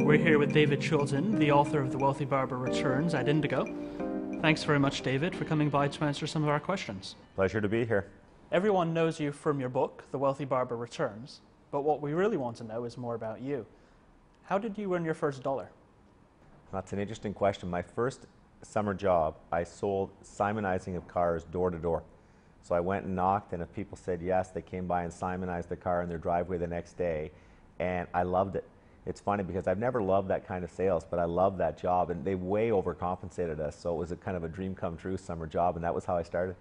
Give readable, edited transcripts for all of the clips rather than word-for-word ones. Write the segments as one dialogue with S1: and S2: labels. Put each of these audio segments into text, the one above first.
S1: We're here with David Chilton, the author of The Wealthy Barber Returns at Indigo. Thanks very much, David, for coming by to answer some of our questions.
S2: Pleasure to be here.
S1: Everyone knows you from your book, The Wealthy Barber Returns, but what we really want to know is more about you. How did you earn your first dollar?
S2: That's an interesting question. My first summer job, I sold Simonizing of cars door to door. So I went and knocked, and if people said yes, they came by and Simonized the car in their driveway the next day, and I loved it. It's funny because I've never loved that kind of sales, but I love that job, and they way overcompensated us, so it was a kind of a dream come true summer job, and that was how I started.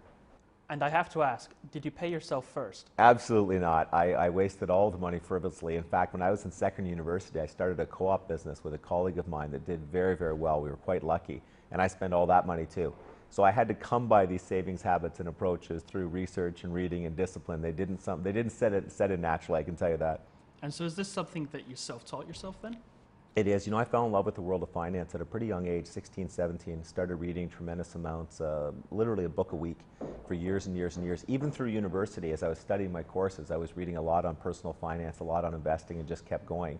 S1: And I have to ask, did you pay yourself first?
S2: Absolutely not. I wasted all the money frivolously. In fact, when I was in second university, I started a co-op business with a colleague of mine that did very, very well. We were quite lucky, and I spent all that money too. So I had to come by these savings habits and approaches through research and reading and discipline. They didn't set it naturally, I can tell you that.
S1: And so is this something that you self-taught yourself then?
S2: It is. You know, I fell in love with the world of finance at a pretty young age, 16, 17. Started reading tremendous amounts, literally a book a week for years and years and years. Even through university, as I was studying my courses, I was reading a lot on personal finance, a lot on investing, and just kept going.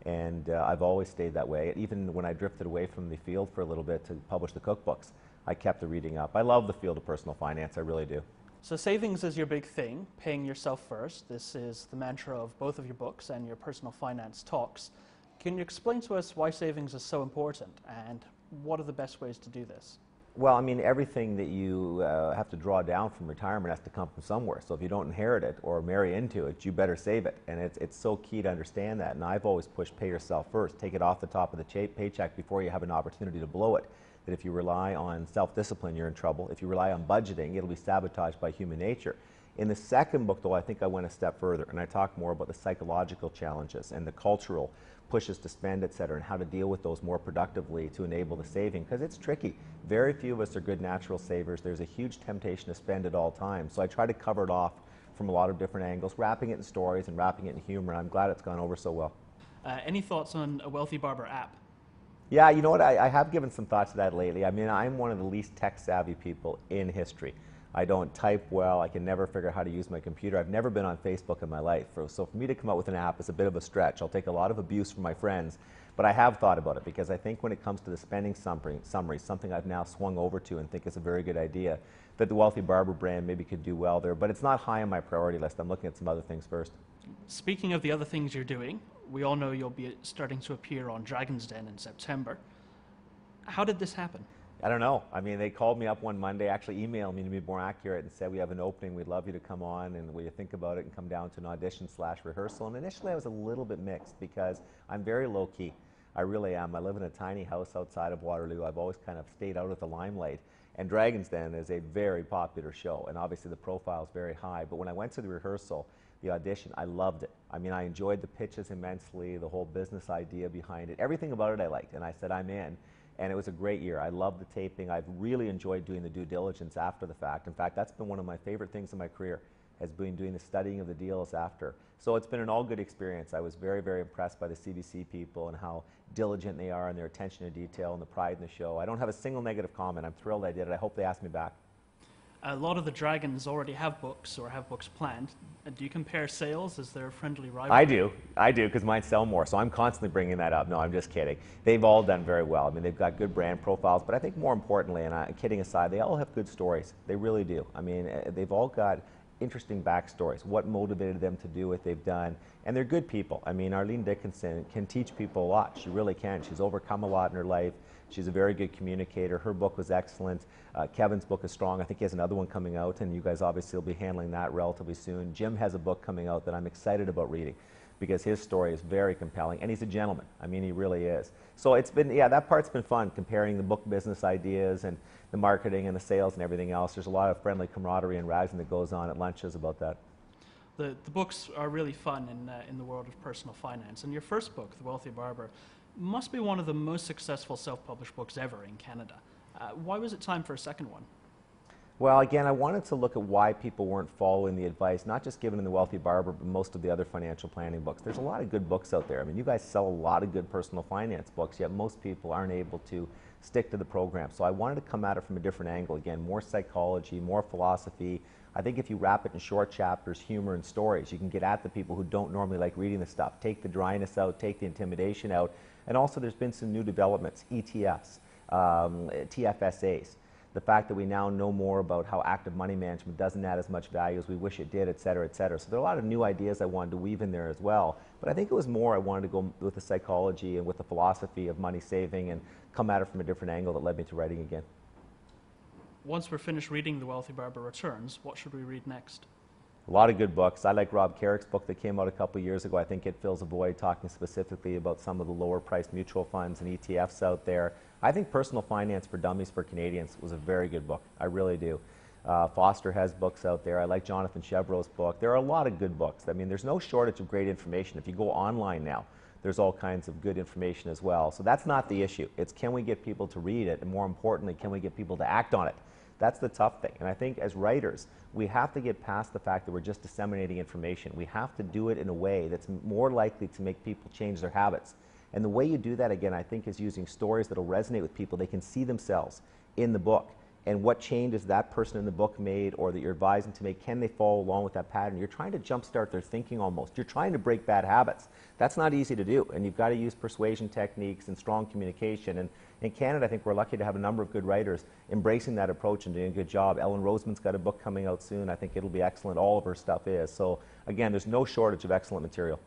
S2: And I've always stayed that way. Even when I drifted away from the field for a little bit to publish the cookbooks, I kept the reading up. I love the field of personal finance, I really do.
S1: So savings is your big thing, paying yourself first. This is the mantra of both of your books and your personal finance talks. Can you explain to us why savings is so important and what are the best ways to do this?
S2: Well, I mean, everything that you have to draw down from retirement has to come from somewhere. So if you don't inherit it or marry into it, you better save it. And it's so key to understand that. And I've always pushed pay yourself first. Take it off the top of the paycheck before you have an opportunity to blow it. That if you rely on self-discipline, you're in trouble. If you rely on budgeting, it'll be sabotaged by human nature. In the second book, though, I think I went a step further, and I talk more about the psychological challenges and the cultural pushes to spend, et cetera, and how to deal with those more productively to enable the saving, because it's tricky. Very few of us are good natural savers. There's a huge temptation to spend at all times. So I try to cover it off from a lot of different angles, wrapping it in stories and wrapping it in humor, and I'm glad it's gone over so well.
S1: Any thoughts on a Wealthy Barber app?
S2: Yeah, you know what, I have given some thought to that lately. I mean, I'm one of the least tech-savvy people in history. I don't type well, I can never figure out how to use my computer. I've never been on Facebook in my life, so for me to come up with an app is a bit of a stretch. I'll take a lot of abuse from my friends, but I have thought about it because I think when it comes to the spending summary, something I've now swung over to and think is a very good idea, that the Wealthy Barber brand maybe could do well there, but it's not high on my priority list. I'm looking at some other things first.
S1: Speaking of the other things you're doing, we all know you'll be starting to appear on Dragon's Den in September. How did this happen?
S2: I don't know. I mean, they called me up one Monday, actually emailed me to be more accurate, and said, we have an opening, we'd love you to come on, and will you think about it and come down to an audition/rehearsal. And initially I was a little bit mixed because I'm very low key. I really am. I live in a tiny house outside of Waterloo. I've always kind of stayed out of the limelight. And Dragon's Den is a very popular show, and obviously the profile is very high. But when I went to the rehearsal, the audition, I loved it. I mean, I enjoyed the pitches immensely, the whole business idea behind it. Everything about it I liked, and I said, I'm in. And it was a great year. I loved the taping. I've really enjoyed doing the due diligence after the fact. In fact, that's been one of my favorite things in my career, has been doing the studying of the deals after. So it's been an all good experience. I was very, very impressed by the CBC people and how diligent they are and their attention to detail and the pride in the show. I don't have a single negative comment. I'm thrilled I did it. I hope they ask me back.
S1: A lot of the Dragons already have books or have books planned. Do you compare sales? Is there a friendly rivalry?
S2: I do, because mine sell more, so I'm constantly bringing that up. No, I'm just kidding. They've all done very well. I mean, they've got good brand profiles, but I think more importantly, and kidding aside, they all have good stories. They really do. I mean, they've all got interesting backstories, what motivated them to do what they've done, and they're good people. I mean, Arlene Dickinson can teach people a lot. She really can. She's overcome a lot in her life. She's a very good communicator. Her book was excellent. Kevin's book is strong. I think he has another one coming out, and you guys obviously will be handling that relatively soon. Jim has a book coming out that I'm excited about reading because his story is very compelling, and he's a gentleman. I mean, he really is. So it's been, yeah, that part's been fun, comparing the book business ideas and the marketing and the sales and everything else. There's a lot of friendly camaraderie and razzing that goes on at lunches about that.
S1: The books are really fun in the world of personal finance. And your first book, The Wealthy Barber, must be one of the most successful self-published books ever in Canada. Why was it time for a second one?
S2: Well, again, I wanted to look at why people weren't following the advice, not just given in The Wealthy Barber, but most of the other financial planning books. There's a lot of good books out there. I mean, you guys sell a lot of good personal finance books, yet most people aren't able to stick to the program. So I wanted to come at it from a different angle. Again, more psychology, more philosophy. I think if you wrap it in short chapters, humor, and stories, you can get at the people who don't normally like reading the stuff. Take the dryness out, take the intimidation out, And also there's been some new developments, ETFs, TFSAs. The fact that we now know more about how active money management doesn't add as much value as we wish it did, et cetera, et cetera. So there are a lot of new ideas I wanted to weave in there as well. But I think it was more I wanted to go with the psychology and with the philosophy of money saving and come at it from a different angle that led me to writing again.
S1: Once we're finished reading The Wealthy Barber Returns, what should we read next?
S2: A lot of good books. I like Rob Carrick's book that came out a couple of years ago. I think it fills a void, talking specifically about some of the lower priced mutual funds and ETFs out there. I think Personal Finance for Dummies for Canadians was a very good book. I really do. Foster has books out there. I like Jonathan Chevreau's book. There are a lot of good books. I mean, there's no shortage of great information. If you go online now, there's all kinds of good information as well. So that's not the issue. It's can we get people to read it, and more importantly, can we get people to act on it? That's the tough thing. And I think as writers, we have to get past the fact that we're just disseminating information. We have to do it in a way that's more likely to make people change their habits. And the way you do that, again, I think is using stories that will resonate with people. They can see themselves in the book. And what change has that person in the book made, or that you're advising to make? Can they follow along with that pattern? You're trying to jumpstart their thinking almost. You're trying to break bad habits. That's not easy to do. And you've got to use persuasion techniques and strong communication. And in Canada, I think we're lucky to have a number of good writers embracing that approach and doing a good job. Ellen Roseman's got a book coming out soon. I think it'll be excellent. All of her stuff is. So again, there's no shortage of excellent material.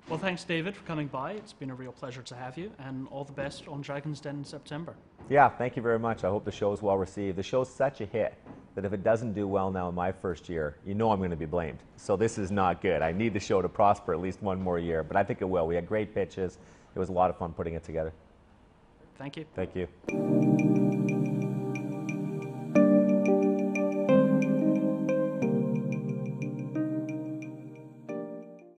S1: Well, thanks, David, for coming by. It's been a real pleasure to have you, and all the best on Dragon's Den in September.
S2: Yeah, thank you very much. I hope the show is well received. The show's such a hit that if it doesn't do well now in my first year, you know I'm going to be blamed. So this is not good. I need the show to prosper at least one more year, but I think it will. We had great pitches. It was a lot of fun putting it together.
S1: Thank you.
S2: Thank you.